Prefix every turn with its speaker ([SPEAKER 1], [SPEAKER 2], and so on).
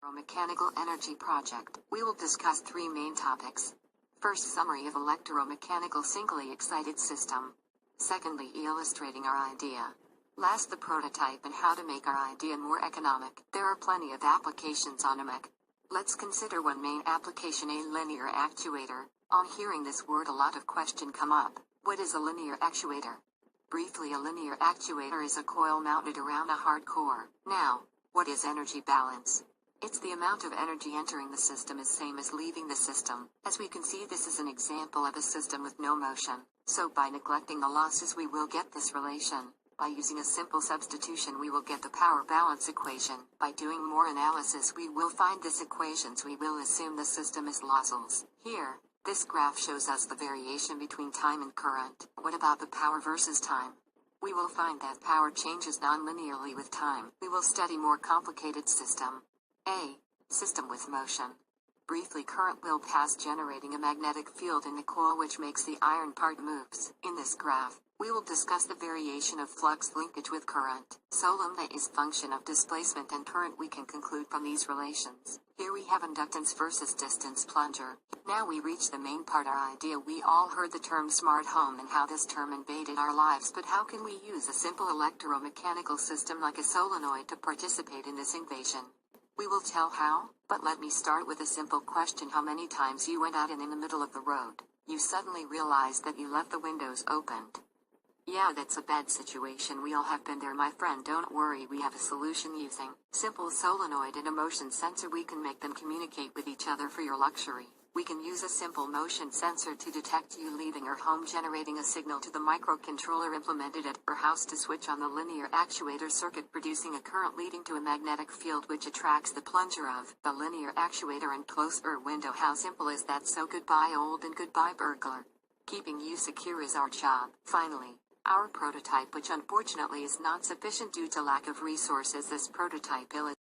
[SPEAKER 1] Electromechanical energy project. We will discuss three main topics. First, summary of electromechanical singly excited system. Secondly, illustrating our idea. Last, the prototype and how to make our idea more economic. There are plenty of applications on Emec. Let's consider one main application, a linear actuator. On hearing this word, a lot of questions come up. What is a linear actuator? Briefly, a linear actuator is a coil mounted around a hard core. Now, what is energy balance? It's the amount of energy entering the system is same as leaving the system. As we can see, this is an example of a system with no motion. So by neglecting the losses, we will get this relation. By using a simple substitution, we will get the power balance equation. By doing more analysis, we will find this equations. We will assume the system is lossless. Here, this graph shows us the variation between time and current. What about the power versus time? We will find that power changes non-linearly with time. We will study more complicated system. A. System with motion. Briefly, current will pass, generating a magnetic field in the coil which makes the iron part moves. In this graph, we will discuss the variation of flux linkage with current. So lambda is function of displacement and current. We can conclude from these relations. Here we have inductance versus distance plunger. Now we reach the main part, our idea. We all heard the term smart home and how this term invaded our lives, but how can we use a simple electromechanical system like a solenoid to participate in this invasion? We will tell how, but let me start with a simple question. How many times you went out and in the middle of the road, you suddenly realized that you left the windows opened? Yeah, that's a bad situation. We all have been there, my friend. Don't worry, we have a solution. Using simple solenoid and a motion sensor, we can make them communicate with each other for your luxury. We can use a simple motion sensor to detect you leaving your home, generating a signal to the microcontroller implemented at your house to switch on the linear actuator circuit, producing a current leading to a magnetic field which attracts the plunger of the linear actuator and close your window. How simple is that? So goodbye old and goodbye burglar. Keeping you secure is our job. Finally, our prototype, which unfortunately is not sufficient due to lack of resources. This prototype illustrates